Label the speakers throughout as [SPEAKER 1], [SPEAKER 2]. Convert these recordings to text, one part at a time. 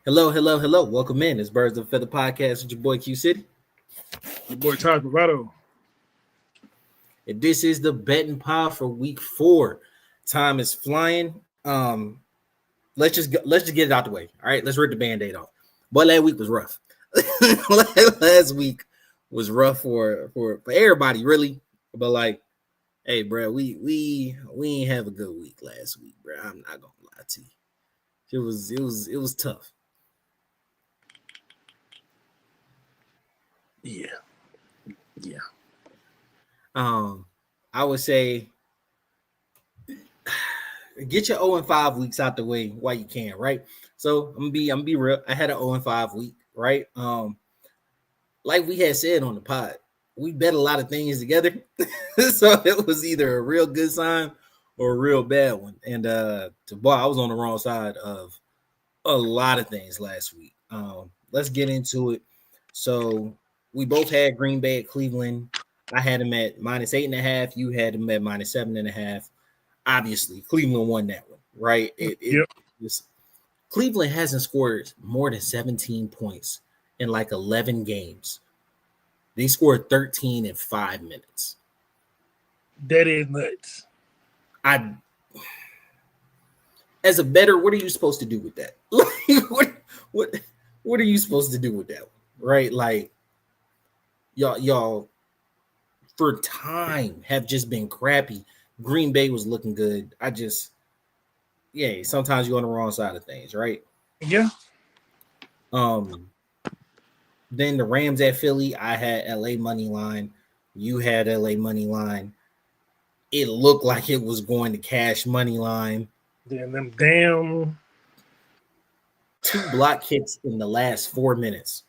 [SPEAKER 1] Hello, hello, hello. Welcome in. It's Birds of a Feather Podcast with your boy Q City.
[SPEAKER 2] Your boy Taj Bravado.
[SPEAKER 1] And this is the betting pod for week 4. Time is flying. Let's just get it out the way. All right, let's rip the band-aid off. But last week was rough. Last week was rough for everybody, really. But like, hey, bro, we ain't have a good week last week, bro. I'm not gonna lie to you. It was tough.
[SPEAKER 2] Yeah.
[SPEAKER 1] I would say get your 0-5 weeks out the way while you can, right? So I'm gonna be real. I had an 0-5 week, right? Like we had said on the pod, we bet a lot of things together. So it was either a real good sign or a real bad one. And I was on the wrong side of a lot of things last week. Let's get into it. So we both had Green Bay at Cleveland. I had him at -8.5. You had him at -7.5. Obviously, Cleveland won that one, right? Cleveland hasn't scored more than 17 points in like 11 games. They scored 13 in 5 minutes.
[SPEAKER 2] That is nuts.
[SPEAKER 1] As a bettor, what are you supposed to do with that? Like, what are you supposed to do with that, right? Like, y'all for time have just been crappy. Green Bay was looking good. Sometimes you're on the wrong side of things, right?
[SPEAKER 2] Yeah.
[SPEAKER 1] Then the Rams at Philly, I had LA money line. You had LA money line. It looked like it was going to cash money line.
[SPEAKER 2] Then them damn
[SPEAKER 1] 2 block kicks in the last 4 minutes.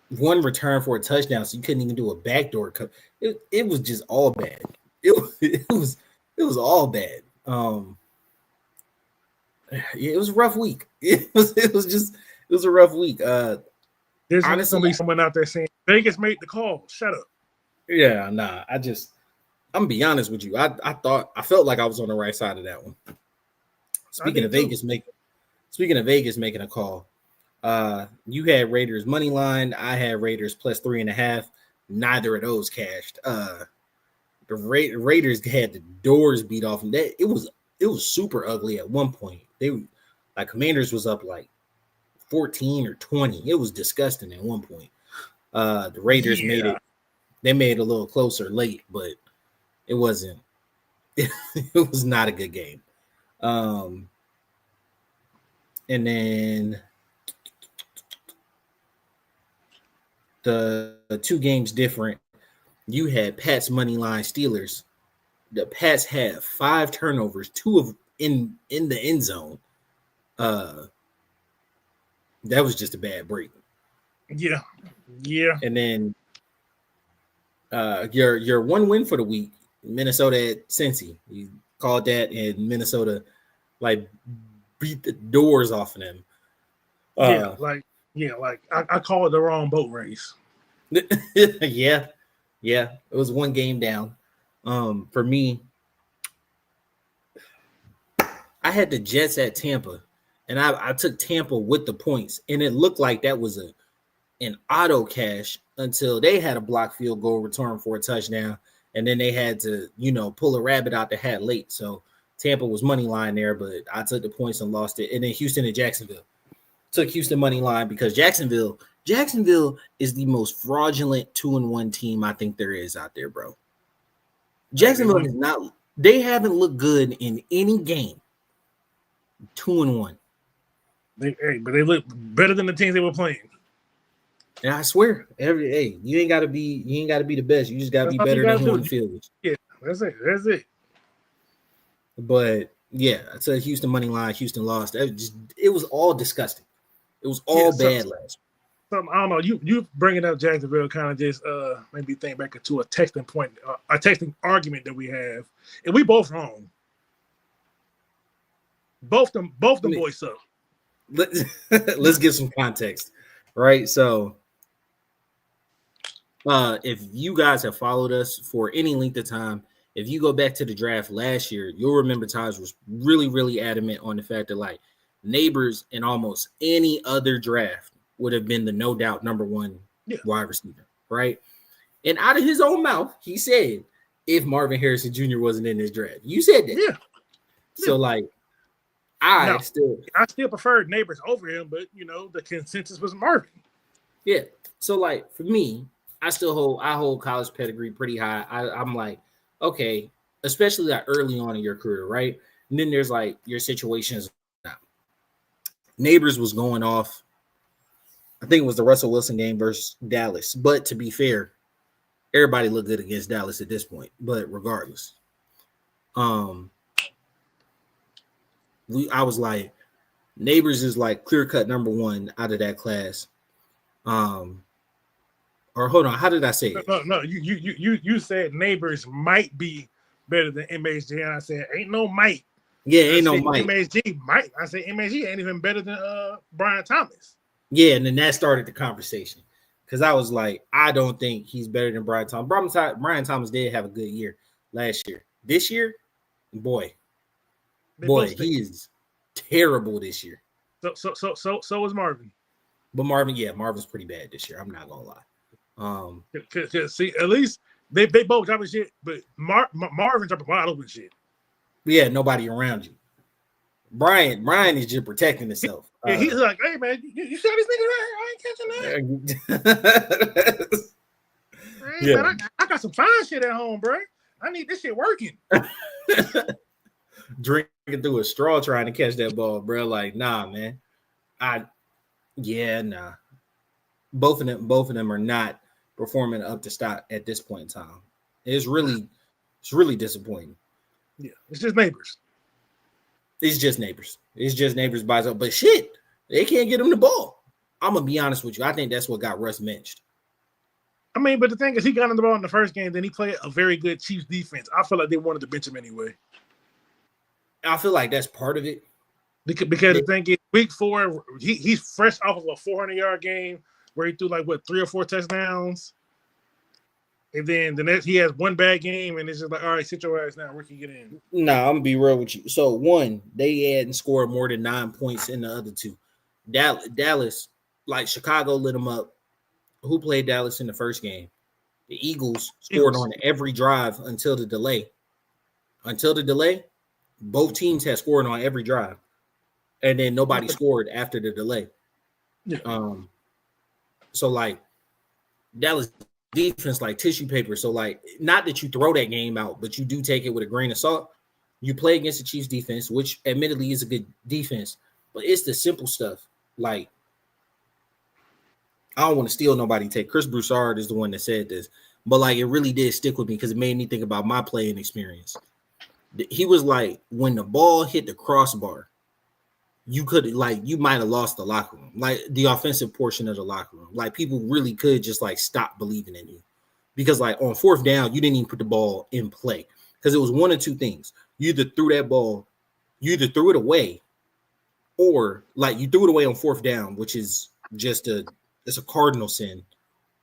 [SPEAKER 1] 1 return for a touchdown, so you couldn't even do a backdoor cut. It was just all bad. It was all bad. It was a rough week. It was a rough week.
[SPEAKER 2] There's honestly gonna be someone out there saying Vegas made the call. Shut up.
[SPEAKER 1] Yeah, nah. I'm gonna be honest with you. I felt like I was on the right side of that one. Speaking of Vegas making a call. You had Raiders money line. I had Raiders +3.5. Neither of those cashed. The Raiders had the doors beat off them. That it was super ugly at one point. Commanders was up like 14 or 20. It was disgusting at one point. The Raiders made it. They made it a little closer late, but it wasn't. It was not a good game. And then the 2 games different. You had Pats money line Steelers. The Pats had 5 turnovers, 2 of in the end zone. That was just a bad break.
[SPEAKER 2] Yeah.
[SPEAKER 1] And then your 1 win for the week, Minnesota at Cincy. You called that, and Minnesota beat the doors off of them.
[SPEAKER 2] I call it the wrong boat race.
[SPEAKER 1] Yeah, it was 1 game down. For me, I had the Jets at Tampa, and I took Tampa with the points, and it looked like that was an auto cash until they had a block field goal return for a touchdown, and then they had to pull a rabbit out the hat late. So Tampa was money line there, but I took the points and lost it. And then Houston and Jacksonville. Took Houston money line because Jacksonville is the most fraudulent 2-1 team I think there is out there, bro. Jacksonville is not. They haven't looked good in any game. 2-1.
[SPEAKER 2] But they look better than the teams they were playing.
[SPEAKER 1] And I swear, you ain't gotta be the best. You just gotta be better than who on the field.
[SPEAKER 2] Yeah, that's it.
[SPEAKER 1] But yeah, I took Houston money line. Houston lost. It was all disgusting. It was all bad last week.
[SPEAKER 2] I don't know. You bringing up Jacksonville kind of just made me think back to a texting argument that we have, and we both wrong. Both them boys suck.
[SPEAKER 1] Let's give some context, right? So, if you guys have followed us for any length of time, if you go back to the draft last year, you'll remember Taj was really, really adamant on the fact that Neighbors in almost any other draft would have been the no doubt number one wide receiver, right? And out of his own mouth, he said, if Marvin Harrison Jr. wasn't in this draft. You said that.
[SPEAKER 2] Yeah.
[SPEAKER 1] So, like, I still
[SPEAKER 2] preferred Neighbors over him, but, the consensus was Marvin.
[SPEAKER 1] Yeah. So, like, for me, I hold college pedigree pretty high. I'm like, okay, especially like early on in your career, right? And then there's, like, your situations. Neighbors was going off. I think it was the Russell Wilson game versus Dallas. But to be fair, everybody looked good against Dallas at this point. But regardless, I was like, Neighbors is like clear cut number one out of that class. Or hold on, how did I say it?
[SPEAKER 2] No. You said Neighbors might be better than MHG, and I said ain't no might.
[SPEAKER 1] Yeah, ain't no might.
[SPEAKER 2] MHG might. I said MHG ain't even better than Brian Thomas.
[SPEAKER 1] Yeah, and then that started the conversation because I was like, I don't think he's better than Brian Thomas. Brian Thomas did have a good year last year. This year, boy, he is terrible this year.
[SPEAKER 2] So is Marvin.
[SPEAKER 1] But Marvin's pretty bad this year. I'm not gonna lie.
[SPEAKER 2] Cause see, at least they both dropping shit, but Marvin dropping wide open shit.
[SPEAKER 1] Yeah, nobody around you. Brian is just protecting himself.
[SPEAKER 2] Yeah, he's like, hey man, you saw these niggas right here? I ain't catching that. Hey, man, I got some fine shit at home, bro. I need this shit working.
[SPEAKER 1] Drinking through a straw trying to catch that ball, bro. Like, nah, man. Nah. Both of them are not performing up to stock at this point in time. It's really disappointing.
[SPEAKER 2] Yeah, it's just Neighbors.
[SPEAKER 1] It's just Neighbors by itself. But shit, they can't get him the ball. I'm gonna be honest with you. I think that's what got Russ benched.
[SPEAKER 2] I mean, but the thing is, he got him the ball in the first game. Then he played a very good Chiefs defense. I feel like they wanted to bench him anyway.
[SPEAKER 1] I feel like that's part of it.
[SPEAKER 2] Because the thing is, week 4, he's fresh off of a 400-yard game where he threw 3 or 4 touchdowns. And then the next, he has one bad game, and it's just like, all right, sit your ass down. Where can you get in?
[SPEAKER 1] Nah, I'm gonna be real with you. So one, they hadn't scored more than 9 points in the other two. Dallas, like Chicago, lit them up. Who played Dallas in the first game? The Eagles scored on every drive until the delay. Both teams had scored on every drive, and then nobody scored after the delay.
[SPEAKER 2] Yeah.
[SPEAKER 1] So like Dallas defense like tissue paper. So like, not that you throw that game out, but you do take it with a grain of salt. You play against the Chiefs defense, which admittedly is a good defense, but it's the simple stuff. Like, I don't want to steal nobody take. Chris Broussard is the one that said this, but like, it really did stick with me because it made me think about my playing experience. He was like, when the ball hit the crossbar, you might have lost the locker room, like the offensive portion of the locker room. Like, people really could just like stop believing in you because like on 4th down, you didn't even put the ball in play because it was one of two things. You either threw that ball, you either threw it away, or like you threw it away on 4th down, which is just it's a cardinal sin,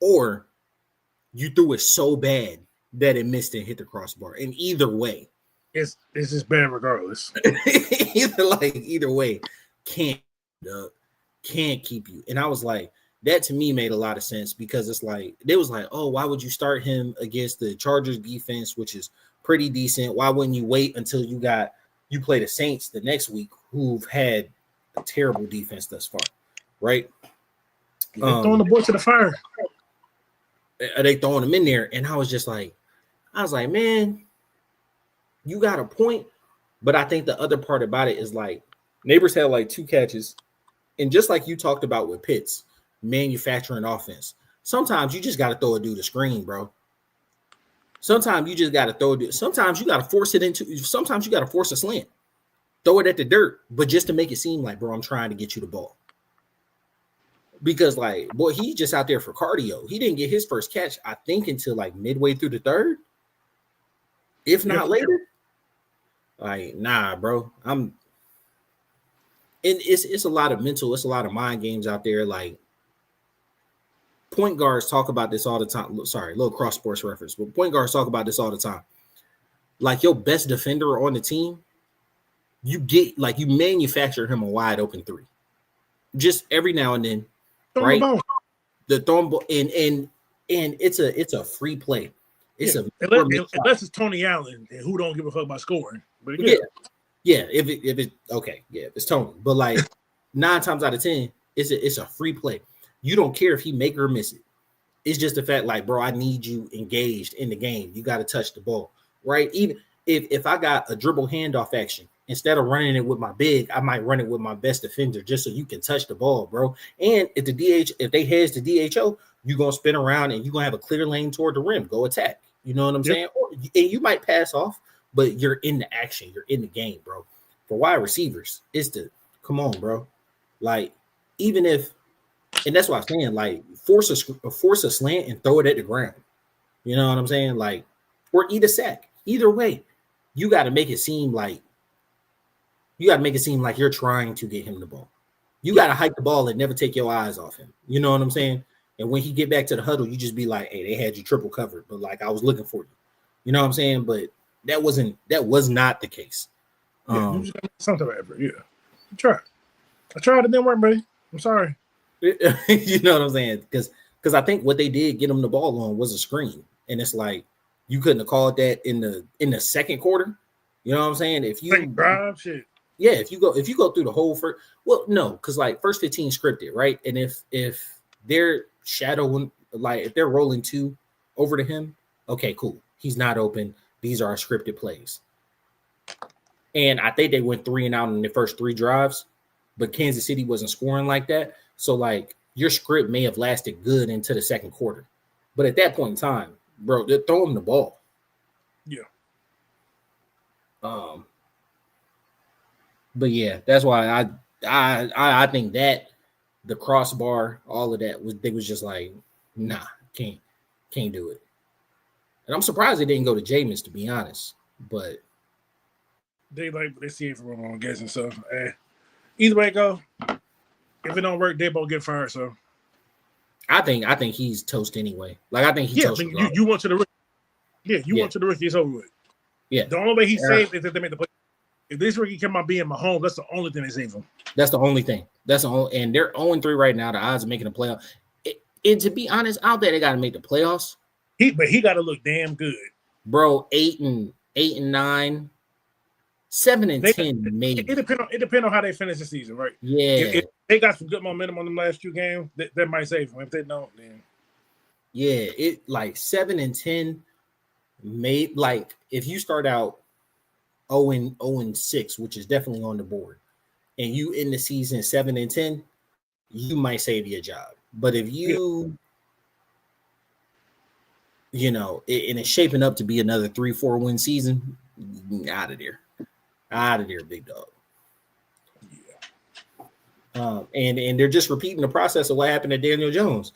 [SPEAKER 1] or you threw it so bad that it missed and hit the crossbar. And either way,
[SPEAKER 2] it's just bad regardless.
[SPEAKER 1] either way, can't keep you. And I was like, that to me made a lot of sense because it's like they was like, oh, why would you start him against the Chargers defense, which is pretty decent? Why wouldn't you wait until you play the Saints the next week, who've had a terrible defense thus far, right?
[SPEAKER 2] Throwing the boy to the fire.
[SPEAKER 1] Are they throwing him in there? And I was like, man, you got a point. But I think the other part about it is like Neighbors had like 2 catches. And just like you talked about with Pitts, manufacturing offense, sometimes you just got to throw a dude a screen, bro. Sometimes you just got to throw it. Sometimes you got to force it into. Sometimes you got to force a slant. Throw it at the dirt, but just to make it seem like, bro, I'm trying to get you the ball. Because, like, boy, he's just out there for cardio. He didn't get his first catch, I think, until like midway through the 3rd, if not later. Like, nah, bro. And it's a lot of mental, it's a lot of mind games out there. Like, point guards talk about this all the time. Sorry, little cross sports reference, but point guards talk about this all the time. Like, your best defender on the team you get like you manufacture him a wide open three, just every now and then, right? The throwing ball and it's a free play. It's
[SPEAKER 2] unless it's Tony Allen who don't give a fuck about scoring. But
[SPEAKER 1] yeah. If it's Tony, but like 9 times out of 10, it's a free play. You don't care if he make or miss it. It's just the fact, like, bro, I need you engaged in the game. You got to touch the ball, right? Even if I got a dribble handoff action, instead of running it with my big, I might run it with my best defender just so you can touch the ball, bro. And if they heads to DHO, you're gonna spin around and you're gonna have a clear lane toward the rim. Go attack. You know what I'm saying? And you might pass off, but you're in the action, you're in the game, bro. For wide receivers, come on, bro. Like, even if, and that's what I'm saying, like, force a slant and throw it at the ground. You know what I'm saying? Like, or eat a sack. Either way, you got to make it seem like you're trying to get him the ball. You got to hike the ball and never take your eyes off him. You know what I'm saying? And when he get back to the huddle, you just be like, hey, they had you triple covered, but like I was looking for you. You know what I'm saying? But that was not the case.
[SPEAKER 2] You just got something ever. Yeah. I tried. It didn't work, buddy. I'm sorry.
[SPEAKER 1] You know what I'm saying? Because I think what they did get him the ball on was a screen. And it's like you couldn't have called that in the second quarter. You know what I'm saying? If you
[SPEAKER 2] drive shit.
[SPEAKER 1] Yeah, if you go through the whole first, well, no, because like first 15 scripted, right? And if they're shadowing, like if they're rolling 2 over to him, okay, cool. He's not open. These are our scripted plays. And I think they went 3 and out in the first 3 drives, but Kansas City wasn't scoring like that. So like your script may have lasted good into the second quarter, but at that point in time, bro, they're throwing the ball.
[SPEAKER 2] Yeah.
[SPEAKER 1] But yeah, that's why I think that the crossbar, all of that they was just like, nah, can't do it. And I'm surprised they didn't go to Jameis, to be honest. But
[SPEAKER 2] they see it from on guessing stuff. Either way it go, if it don't work, they both get fired. So
[SPEAKER 1] I think he's toast anyway. Like I think toast.
[SPEAKER 2] You want to the rookie. Yeah, want to the rookie. It's over with.
[SPEAKER 1] Yeah.
[SPEAKER 2] The only way he's saved is if they make the play. If this rookie come out being Mahomes, that's the only thing they save him.
[SPEAKER 1] That's the only thing. And they're 0-3 right now. The odds of making a playoff. And to be honest, I don't think they got to make the playoffs.
[SPEAKER 2] But he got to look damn good,
[SPEAKER 1] bro. 8-9, 7-10, maybe.
[SPEAKER 2] It depends on how they finish the season, right?
[SPEAKER 1] Yeah.
[SPEAKER 2] If they got some good momentum on them last 2 games, that might save them. If they don't, then
[SPEAKER 1] it like 7-10. Maybe like if you start out 0-6, which is definitely on the board, and you end the season 7-10, you might save your job. But if you and it's shaping up to be another 3-4 win season, out of there, big dog. Yeah. And they're just repeating the process of what happened to Daniel Jones,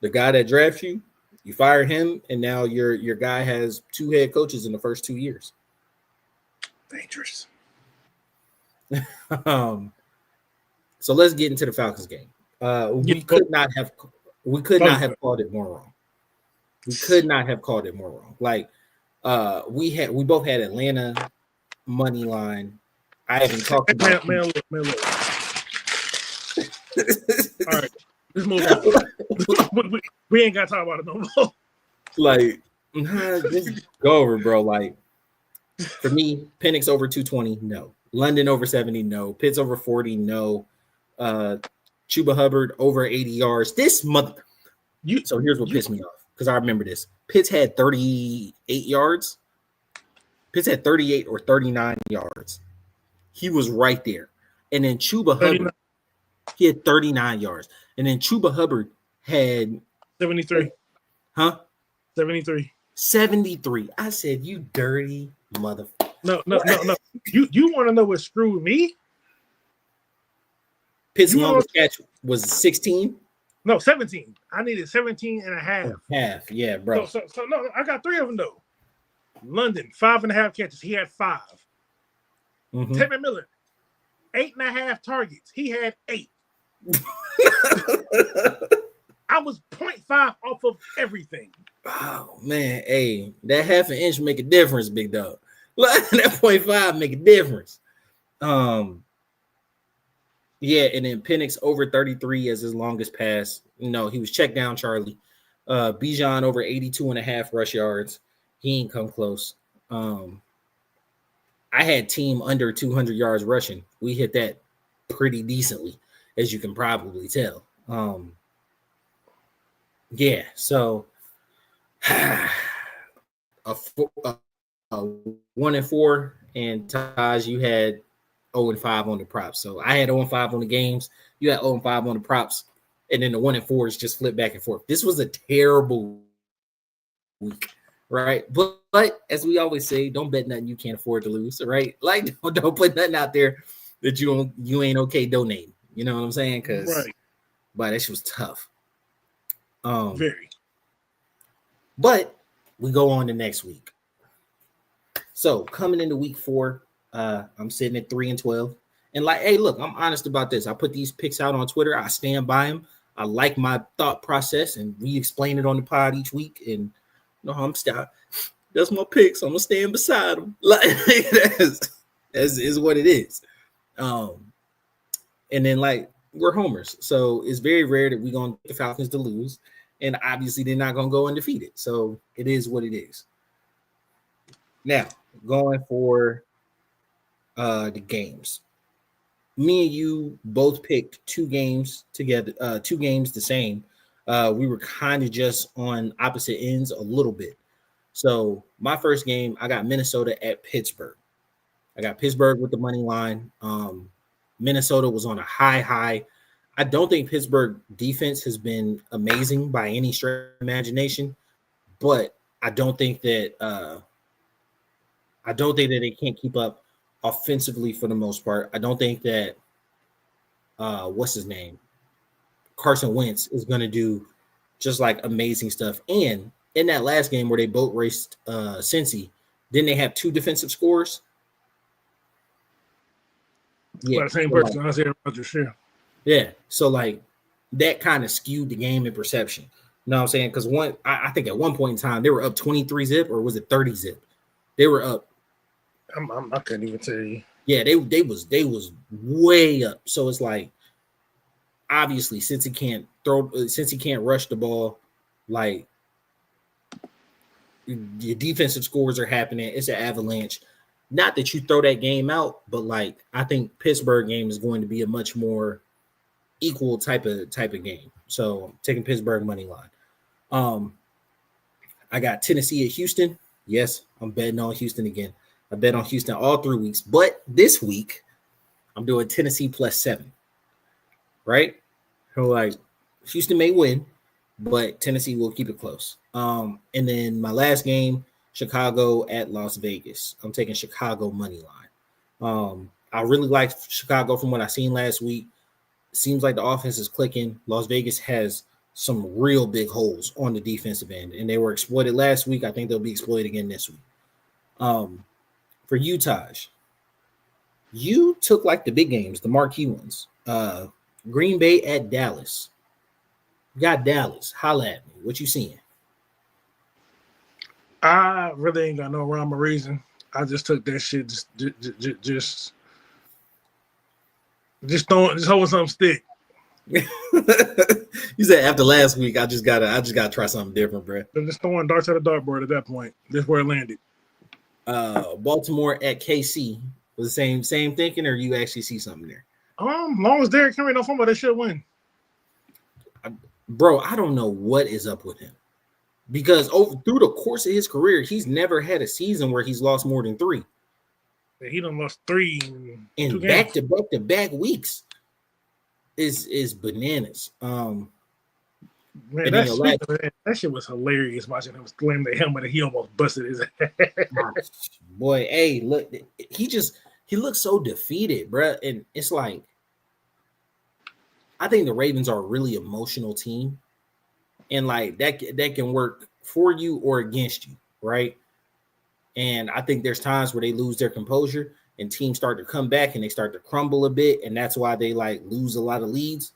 [SPEAKER 1] the guy that drafted you. You fire him, and now your guy has 2 head coaches in the first 2 years.
[SPEAKER 2] Dangerous.
[SPEAKER 1] So let's get into the Falcons game. We could not have called it more wrong. We could not have called it more wrong. Like we both had Atlanta money line. I haven't talked about
[SPEAKER 2] man, look. All right, let's move on. we ain't got to talk about it no more.
[SPEAKER 1] Like, just go over, bro. Like, for me, Penix over 220, no. London over 70, no. Pitts over 40, no. Chuba Hubbard over 80 yards. So here's what pissed me off, because I remember this. Pitts had 38 yards. Pitts had 38 or 39 yards. He was right there. And then Chuba Hubbard, he had 39 yards. And then Chuba Hubbard had
[SPEAKER 2] 73.
[SPEAKER 1] Huh?
[SPEAKER 2] 73.
[SPEAKER 1] 73. I said, you dirty motherfucker.
[SPEAKER 2] No. You want to know what screwed me?
[SPEAKER 1] Pitt's longest catch was 16?
[SPEAKER 2] No, 17. I needed 17 and a half.
[SPEAKER 1] Half, yeah, bro.
[SPEAKER 2] So no, I got 3 of them though. London, 5.5 catches. He had 5.
[SPEAKER 1] Mm-hmm.
[SPEAKER 2] Tevin Miller, 8.5 targets. He had 8. I was 0.5 off of everything.
[SPEAKER 1] Oh man, hey, that half an inch make a difference, big dog. That 0.5 make a difference. Yeah, and then Penix over 33 as his longest pass. No, he was checked down, Charlie. Bijan over 82 and a half rush yards. He ain't come close. I had team under 200 yards rushing. We hit that pretty decently, as you can probably tell. Yeah, so a 1-4, and Taj, you had 0-5 on the props. So I had 0-5 on the games. You had 0-5 on the props, and then the 1-4 is just flip back and forth. This was a terrible week, right? But as we always say, don't bet nothing you can't afford to lose, right? Like don't put nothing out there that you ain't okay donating. You know what I'm saying? Because
[SPEAKER 2] right.
[SPEAKER 1] But that shit was tough.
[SPEAKER 2] Very.
[SPEAKER 1] But we go on to next week. So coming into week 4, I'm sitting at 3-12. And like, hey, look, I'm honest about this. I put these picks out on Twitter. I stand by them. I like my thought process, and we explain it on the pod each week. And you know, I'm still, that's my picks. I'm gonna stand beside them. Like that's is what it is. And then like we're homers, so it's very rare that we're gonna get the Falcons to lose. And obviously they're not gonna go undefeated. So it is what it is. Now, going for the games. Me and you both picked 2 games together, 2 games the same. We were kind of just on opposite ends a little bit. So my first game, I got Minnesota at Pittsburgh. I got Pittsburgh with the money line. Minnesota was on a high. I don't think Pittsburgh defense has been amazing by any stretch of imagination, but I don't think that they can't keep up offensively for the most part. I don't think that what's his name? Carson Wentz is going to do just like amazing stuff. And in that last game where they boat raced Cincy, didn't they have 2 defensive scores?
[SPEAKER 2] Yeah, the same person. I said Rodgers, yeah.
[SPEAKER 1] Yeah, so like that kind of skewed the game in perception. You know what I'm saying? Because I think at one point in time they were up 23 zip, or was it 30 zip? They were up.
[SPEAKER 2] I couldn't even tell you.
[SPEAKER 1] Yeah, they was way up. So it's like obviously since he can't rush the ball, like your defensive scores are happening. It's an avalanche. Not that you throw that game out, but like I think Pittsburgh game is going to be a much more equal type of game. So I'm taking Pittsburgh money line. I got Tennessee at Houston. Yes, I'm betting on Houston again. I bet on Houston all 3 weeks, but this week I'm doing Tennessee +7. Right? So like Houston may win, but Tennessee will keep it close. And then my last game, Chicago at Las Vegas. I'm taking Chicago money line. I really like Chicago from what I seen last week. Seems like the offense is clicking. Las Vegas has some real big holes on the defensive end, and they were exploited last week. I think they'll be exploited again this week. For you, Taj, you took like the big games, the marquee ones. Green Bay at Dallas. You got Dallas. Holla at me. What you seeing?
[SPEAKER 2] I really ain't got no rhyme or reason. I just took that shit just holding something stick.
[SPEAKER 1] You said after last week, I just gotta try something different, bro.
[SPEAKER 2] I'm just throwing darts at a dartboard at that point. That's where it landed.
[SPEAKER 1] Baltimore at KC was the same thinking, or you actually see something there?
[SPEAKER 2] Long as Derrick Henry don't fumble, they should win.
[SPEAKER 1] Bro, I don't know what is up with him, because through the course of his career, he's never had a season where he's lost more than 3.
[SPEAKER 2] He done lost 3
[SPEAKER 1] in back-to-back weeks. Is bananas.
[SPEAKER 2] Man, that shit was hilarious watching him slam the helmet and he almost busted his ass.
[SPEAKER 1] Boy, hey, look, he looks so defeated, bro. And it's like, I think the Ravens are a really emotional team, and like that can work for you or against you, right? And I think there's times where they lose their composure and teams start to come back and they start to crumble a bit, and that's why they like lose a lot of leads.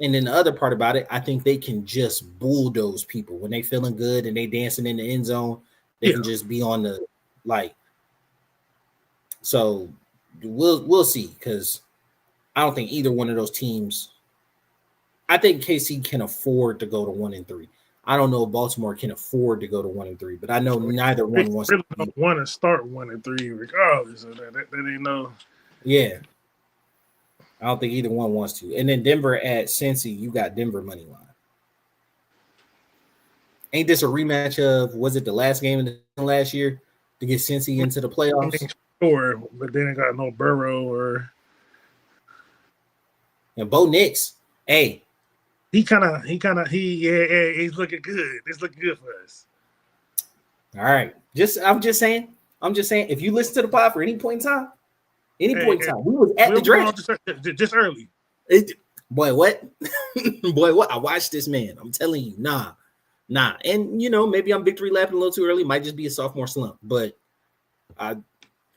[SPEAKER 1] And then the other part about it, I think they can just bulldoze people when they feeling good and they dancing in the end zone. They can just be on the like. So we'll see, because I don't think either one of those teams. I think KC can afford to go to 1-3. I don't know if Baltimore can afford to go to 1-3, but I know neither one wants
[SPEAKER 2] really to don't want to start 1-3 regardless of that. They ain't know.
[SPEAKER 1] Yeah. I don't think either one wants to. And then Denver at Cincy, you got Denver money line. Ain't this a rematch of, was it the last game in the last year to get Cincy into the playoffs?
[SPEAKER 2] Sure, but they ain't got no Burrow or.
[SPEAKER 1] And Bo Nix, hey.
[SPEAKER 2] He's looking good. It's looking good for us.
[SPEAKER 1] All right. I'm just saying, if you listen to the pod for any point in time, we was at the draft.
[SPEAKER 2] Just early.
[SPEAKER 1] Boy, what? Boy, what? I watched this man. I'm telling you, nah. And, maybe I'm victory lapping a little too early. Might just be a sophomore slump. But I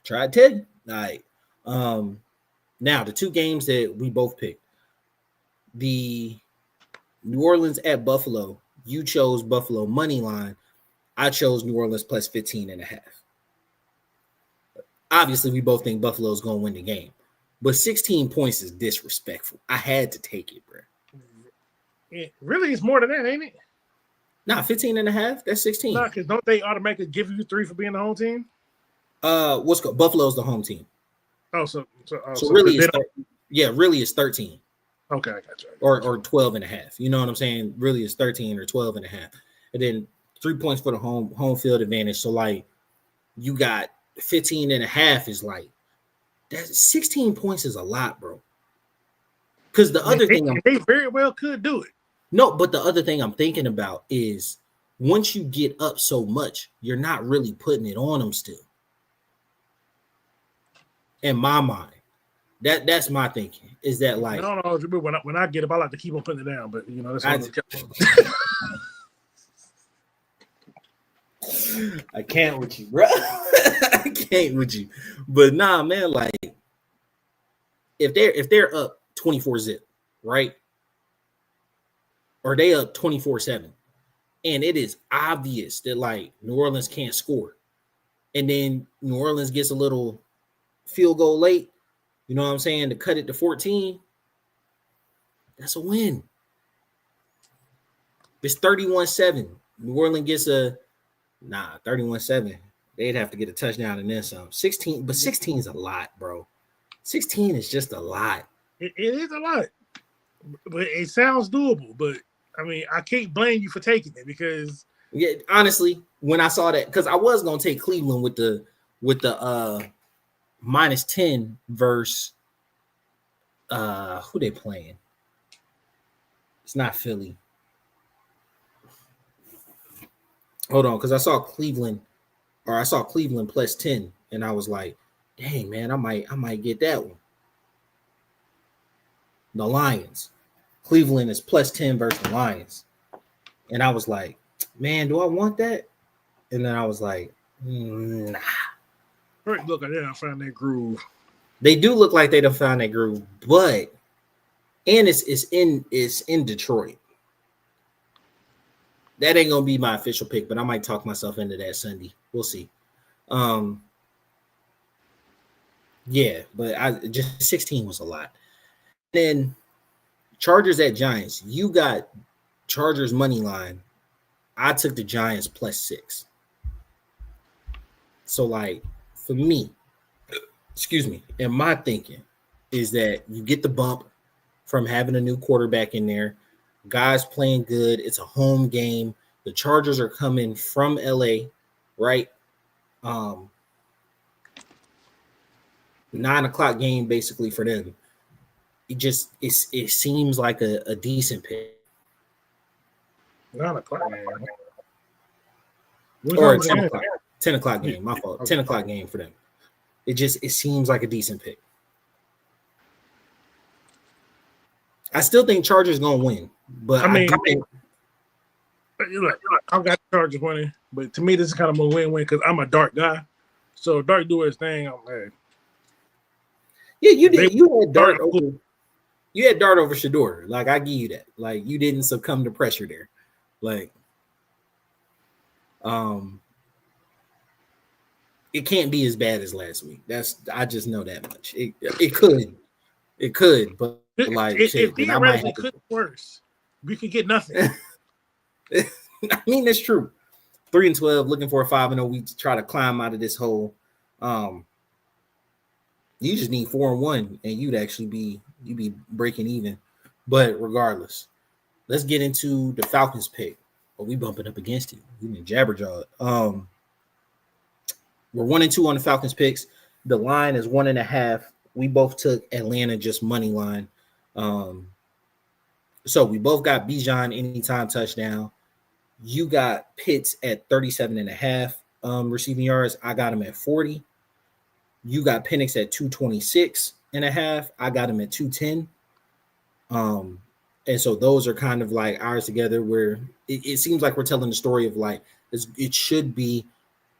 [SPEAKER 1] tried to tell you. All right. Now, the two games that we both picked. The New Orleans at Buffalo. You chose Buffalo money line. I chose New Orleans plus 15.5. Obviously, we both think Buffalo's going to win the game. But 16 points is disrespectful. I had to take it, bro.
[SPEAKER 2] Really, it's more than that, ain't it?
[SPEAKER 1] Nah, 15.5. That's 16.
[SPEAKER 2] Nah, because don't they automatically give you 3 for being the home team?
[SPEAKER 1] Buffalo's the home team.
[SPEAKER 2] So
[SPEAKER 1] really, it's 13.
[SPEAKER 2] Okay, I got you.
[SPEAKER 1] Or 12.5. You know what I'm saying? Really, it's 13 or 12.5. And then 3 points for the home field advantage. So, like, you got 15.5 is like, that's 16 points is a lot, bro. Because the other thing
[SPEAKER 2] they very well could do it.
[SPEAKER 1] No, but the other thing I'm thinking about is once you get up so much, you're not really putting it on them still. In my mind, that's my thinking. Is that like
[SPEAKER 2] no? When I get up, I like to keep on putting it down, but that's
[SPEAKER 1] I can't with you, bro. I can't with you. But nah, man, like if they're up 24-0, right? Or they up 24-7, and it is obvious that like New Orleans can't score, and then New Orleans gets a little field goal late, you know what I'm saying, to cut it to 14, that's a win. It's 31-7. New Orleans gets 31-7. They'd have to get a touchdown and then some. 16, but 16 is a lot, bro. 16 is just a lot.
[SPEAKER 2] It is a lot, but it sounds doable. But I mean, I can't blame you for taking it because
[SPEAKER 1] honestly, when I saw that, because I was gonna take Cleveland with the -10 versus who they playing. It's not Philly. Hold on, because I saw Cleveland plus 10, and I was like, dang man, I might get that one. The Lions. Cleveland is plus 10 versus the Lions. And I was like, man, do I want that? And then I was like, nah.
[SPEAKER 2] Right, look, I didn't find that groove.
[SPEAKER 1] They do look like they done found that groove, but it's in Detroit. That ain't gonna be my official pick, but I might talk myself into that Sunday. We'll see. Yeah, but just 16 was a lot. Then Chargers at Giants. You got Chargers money line. I took the Giants plus 6. So, like, for me, and my thinking is that you get the bump from having a new quarterback in there. Guys playing good. It's a home game. The Chargers are coming from LA, right? 9:00 game basically for them. It seems like a decent pick.
[SPEAKER 2] 9:00 game.
[SPEAKER 1] Or a 10:00 game. My fault. 10:00 game for them. It seems like a decent pick. I still think Chargers gonna win, but
[SPEAKER 2] I got Chargers winning. But to me, this is kind of a win-win because I'm a dark guy. So Dark do his thing. I'm like,
[SPEAKER 1] yeah, you did. You had Dart over. You had Dart over Shador. Like, I give you that. Like, you didn't succumb to pressure there. Like, it can't be as bad as last week. I just know that much. It could, but like
[SPEAKER 2] it
[SPEAKER 1] shit, then I might
[SPEAKER 2] theoretically
[SPEAKER 1] have to.
[SPEAKER 2] could be worse. We could get nothing.
[SPEAKER 1] I mean, that's true. 3-12, looking for a 5-0 week to try to climb out of this hole. You just need 4-1, and you'd be breaking even. But regardless, let's get into the Falcons pick. But we bumping up against you. We been jabberjawed. We're 1-2 on the Falcons picks. The line is 1.5. We both took Atlanta just money line. So we both got Bijan anytime touchdown. You got Pitts at 37.5 receiving yards. I got him at 40. You got Penix at 226.5. I got him at 210. And so those are kind of like ours together, where it seems like we're telling the story of like it should be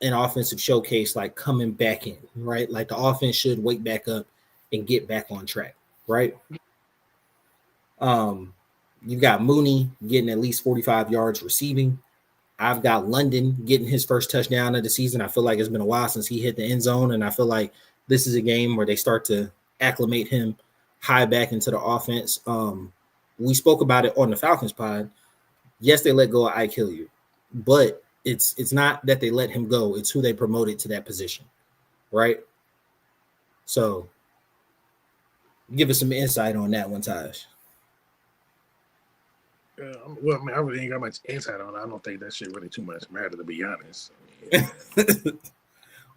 [SPEAKER 1] an offensive showcase, like coming back in, right? Like the offense should wake back up and get back on track, right? You've got Mooney getting at least 45 yards receiving. I've got London getting his first touchdown of the season. I feel like it's been a while since he hit the end zone, and I feel like this is a game where they start to acclimate him high back into the offense. We spoke about it on the Falcons pod. Yes, they let go of Ike Hilliard, but it's not that they let him go. It's who they promoted to that position, right? So give us some insight on that one, Taj.
[SPEAKER 2] Well, I mean, I really ain't got much insight on it. I don't think that shit really too much matter, to be honest.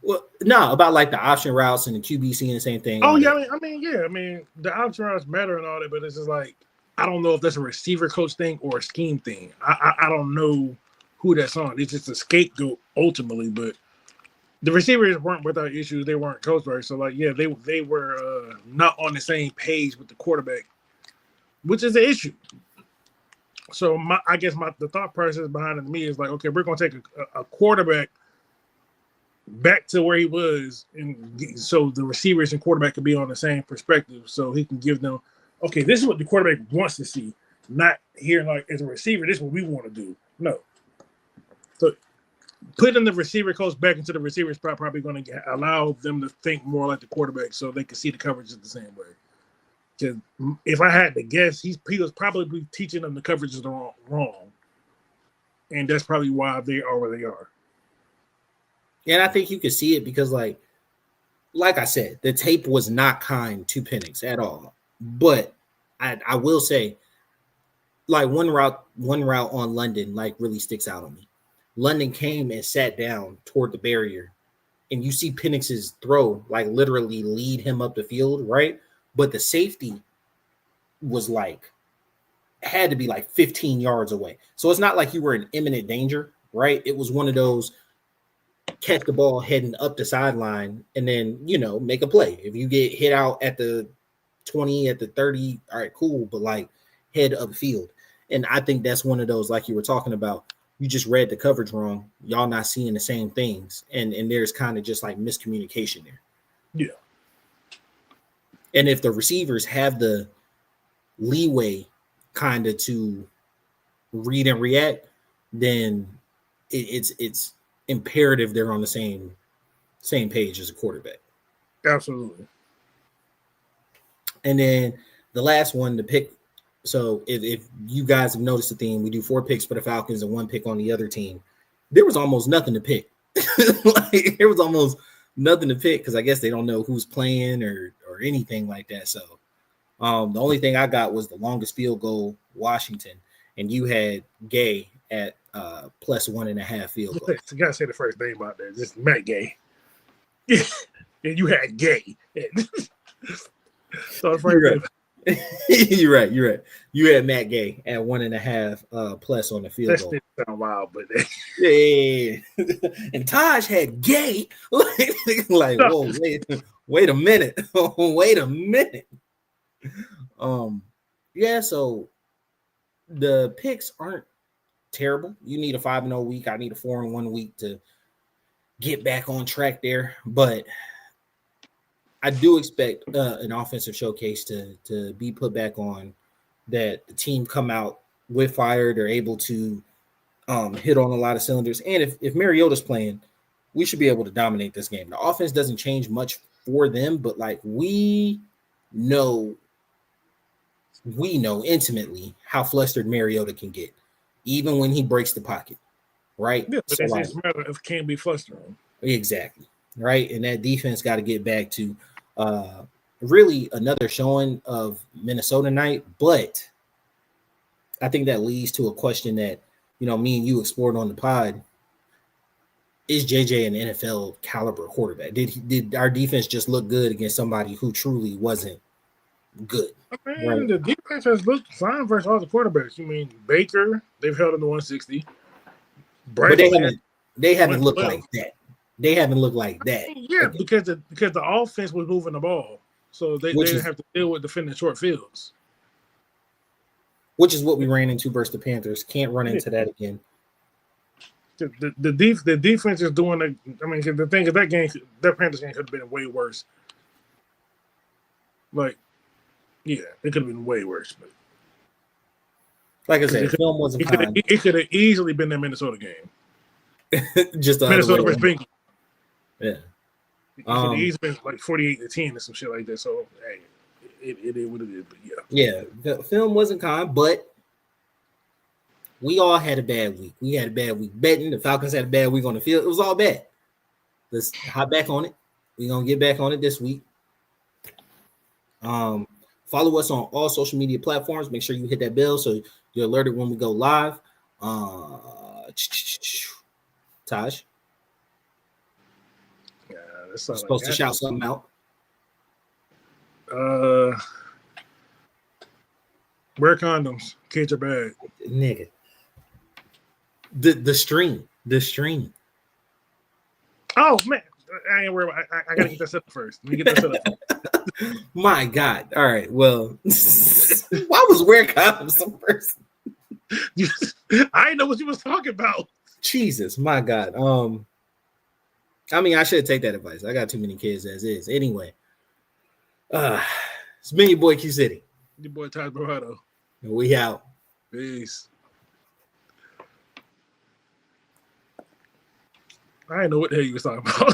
[SPEAKER 1] Well, no, about like the option routes and the QB seeing the same thing.
[SPEAKER 2] Oh, yeah. I mean, the option routes matter and all that, but it's just like, I don't know if that's a receiver coach thing or a scheme thing. I don't know who that's on. It's just a scapegoat ultimately, but the receivers weren't without issues. They weren't coached right. So, like, yeah, they were not on the same page with the quarterback, which is an issue. So I guess the thought process behind it to me is like, okay, we're going to take a quarterback back to where he was, and so the receivers and quarterback can be on the same perspective, so he can give them, okay, this is what the quarterback wants to see, not hearing like, as a receiver, this is what we want to do. No. So putting the receiver coach back into the receiver spot probably going to allow them to think more like the quarterback so they can see the coverages the same way. Because if I had to guess, he was probably teaching them the coverages wrong. And that's probably why they are where they are.
[SPEAKER 1] And I think you can see it because, like I said, the tape was not kind to Penix at all. But I will say, like one route on London, like really sticks out on me. London came and sat down toward the barrier, and you see Penix's throw like literally lead him up the field, right? But the safety was like, had to be like 15 yards away. So it's not like you were in imminent danger, right? It was one of those catch the ball heading up the sideline and then, make a play. If you get hit out at the 20, at the 30, all right, cool, but like head upfield. And I think that's one of those, like you were talking about, you just read the coverage wrong. Y'all not seeing the same things. And there's kind of just like miscommunication there.
[SPEAKER 2] Yeah.
[SPEAKER 1] And if the receivers have the leeway kind of to read and react, then it's imperative they're on the same page as a quarterback.
[SPEAKER 2] Absolutely.
[SPEAKER 1] And then the last one to pick. So if you guys have noticed the theme, we do 4 picks for the Falcons and 1 pick on the other team. There was almost nothing to pick. Like, there was almost nothing to pick because I guess they don't know who's playing or anything like that. So the only thing I got was the longest field goal, Washington, and you had Gay at plus 1.5 field goal.
[SPEAKER 2] You gotta say the first name out there, just Matt Gay. And you had Gay. So
[SPEAKER 1] You're right. You had Matt Gay at 1.5 plus on the field goal.
[SPEAKER 2] That sound wild, but
[SPEAKER 1] yeah. And Taj had Gay. Like, whoa, wait a minute. Wait a minute. Yeah, so the picks aren't terrible. You need a 5-0 week. I need a 4-1 week to get back on track there. But I do expect an offensive showcase to be put back on, that the team come out with fire. They're able to hit on a lot of cylinders. And if Mariota's playing, we should be able to dominate this game. The offense doesn't change much for them, but like we know intimately how flustered Mariota can get, even when he breaks the pocket, right?
[SPEAKER 2] Yeah, but
[SPEAKER 1] So
[SPEAKER 2] it's
[SPEAKER 1] like,
[SPEAKER 2] just a matter of can't be flustering.
[SPEAKER 1] exactly, right? And that defense got to get back to really another showing of Minnesota night, but I think that leads to a question that, me and you explored on the pod. Is JJ an NFL caliber quarterback? Did our defense just look good against somebody who truly wasn't good?
[SPEAKER 2] I mean, the defense has looked fine versus all the quarterbacks. You mean Baker? They've held him to 160.
[SPEAKER 1] But they haven't looked like that. They haven't looked like that.
[SPEAKER 2] Yeah, because the offense was moving the ball, so they didn't have to deal with defending short fields.
[SPEAKER 1] Which is what we ran into versus the Panthers. Can't run into that again.
[SPEAKER 2] The defense is doing the. I mean, the thing is that Panthers game could have been way worse. Like, yeah, it could have been way worse. But
[SPEAKER 1] like I said, film wasn't kind.
[SPEAKER 2] It could have easily been that Minnesota game.
[SPEAKER 1] Just
[SPEAKER 2] Minnesota versus Bengals.
[SPEAKER 1] Yeah.
[SPEAKER 2] It could have easily been like 48-10 or some shit like that. So hey, it is what it is. But yeah.
[SPEAKER 1] Yeah, the film wasn't kind, but we all had a bad week. We had a bad week betting. The Falcons had a bad week on the field. It was all bad. Let's hop back on it. We're going to get back on it this week. Follow us on all social media platforms. Make sure you hit that bell so you're alerted when we go live. Taj?
[SPEAKER 2] Yeah, that's not
[SPEAKER 1] supposed to shout something out.
[SPEAKER 2] Wear condoms. Kids are bad.
[SPEAKER 1] Nigga. The stream. Oh
[SPEAKER 2] man, I ain't worried. I gotta get that set up first. Let me get that set
[SPEAKER 1] up. My God. All right. Well, why was wear condoms the first?
[SPEAKER 2] I didn't know what you was talking about.
[SPEAKER 1] Jesus, my God. I mean, I should take that advice. I got too many kids as is. Anyway, it's been your boy Q City.
[SPEAKER 2] Your boy Taj Bravado.
[SPEAKER 1] And we out.
[SPEAKER 2] Peace. I didn't know what the hell you was talking about.